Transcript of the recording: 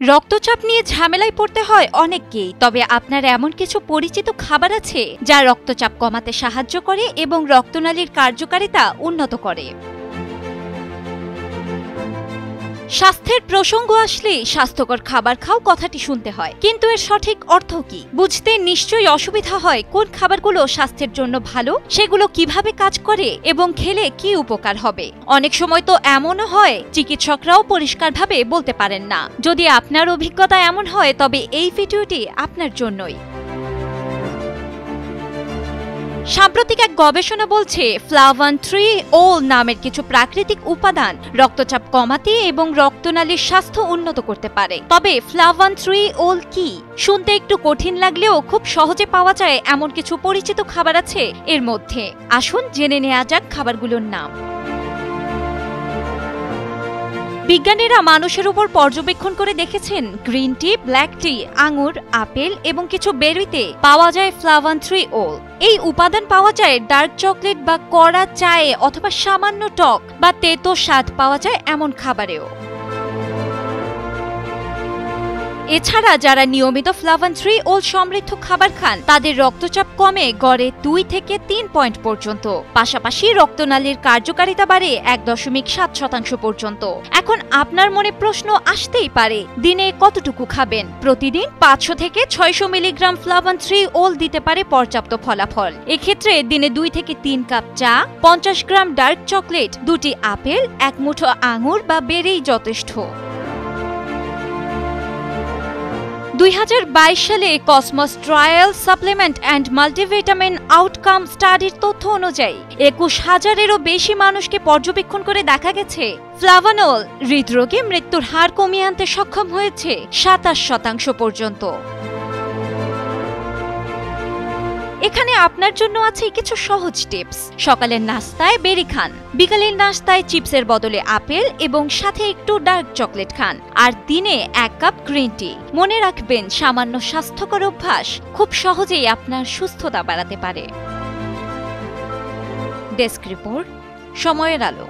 রক্তচাপ নিয়ে ঝামেলায় পড়তে হয় অনেককেই, তবে আপনার এমন কিছু পরিচিত খাবার আছে যা রক্তচাপ কমাতে সাহায্য করে এবং রক্তনালীর কার্যকারিতা উন্নত করে। স্বাস্থ্যের প্রসঙ্গ আসলে স্বাস্থ্যকর খাবার খাও কথাটি শুনতে হয়, কিন্তু এর সঠিক অর্থ কি বুঝতে নিশ্চয়ই অসুবিধা হয়। কোন খাবারগুলো স্বাস্থ্যের জন্য ভালো, সেগুলো কিভাবে কাজ করে এবং খেলে কি উপকার হবে। অনেক সময় তো এমনও হয় চিকিৎসকরাও পরিষ্কারভাবে বলতে পারেন না। যদি আপনার অভিজ্ঞতা এমন হয় তবে এই ভিডিওটি আপনার জন্যই। সাম্প্রতিক এক গবেষণা বলছে ফ্লাভান-3-OL নামের কিছু প্রাকৃতিক উপাদান রক্তচাপ কমাতে এবং রক্তনালীর স্বাস্থ্য উন্নত করতে পারে। তবে ফ্লাভান-3-OL কি? শুনতে একটু কঠিন লাগলেও খুব সহজে পাওয়া যায় এমন কিছু পরিচিত খাবার আছে এর মধ্যে। আসুন জেনে নেওয়া যাক খাবারগুলোর নাম। বিজ্ঞানীরা মানুষের উপর পর্যবেক্ষণ করে দেখেছেন গ্রিন টি, ব্ল্যাক টি, আঙুর, আপেল এবং কিছু বেরিতে পাওয়া যায় ফ্লাভান-3-OL। এই উপাদান পাওয়া যায় ডার্ক চকলেট বা কড়া চায়ে, অথবা সামান্য টক বা তেতো স্বাদ পাওয়া যায় এমন খাবারেও। এছাড়া যারা নিয়মিত ফ্লাভান-3-OL সমৃদ্ধ খাবার খান তাদের রক্তচাপ কমে গড়ে 2 থেকে 3 পয়েন্ট পর্যন্ত। পাশাপাশি রক্তনালীর কার্যকারিতা বাড়ে 1.7% পর্যন্ত। এখন আপনার মনে প্রশ্ন আসতেই পারে, দিনে কতটুকু খাবেন? প্রতিদিন 500 থেকে 600 মিলিগ্রাম ফ্লাভান-3-OL দিতে পারে পর্যাপ্ত ফলাফল। এক্ষেত্রে দিনে 2 থেকে 3 কাপ চা, 50 গ্রাম ডার্ক চকলেট, 2টি আপেল, 1 মুঠো আঙুর বা বেরিই যথেষ্ট। 2022 সালে cosmos trial supplement and multivitamin outcome স্টাডির তথ্য অনুযায়ী 21,000-এরও বেশি মানুষকে পর্যবেক্ষণ করে দেখা গেছে ফ্লাভানল হৃদরোগে মৃত্যুর হার কমিয়ে আনতে সক্ষম হয়েছে 27% পর্যন্ত। এখানে আপনার জন্য আছে কিছু সহজ টিপস। সকালের নাস্তায় বেরি খান, বিকালের নাস্তায় চিপসের বদলে আপেল এবং সাথে একটু ডার্ক চকলেট খান, আর দিনে 1 কাপ গ্রিন টি। মনে রাখবেন, সামান্য স্বাস্থ্যকর অভ্যাস খুব সহজেই আপনার সুস্থতা বাড়াতে পারে। ডেস্ক রিপোর্ট, সময়ের আলো।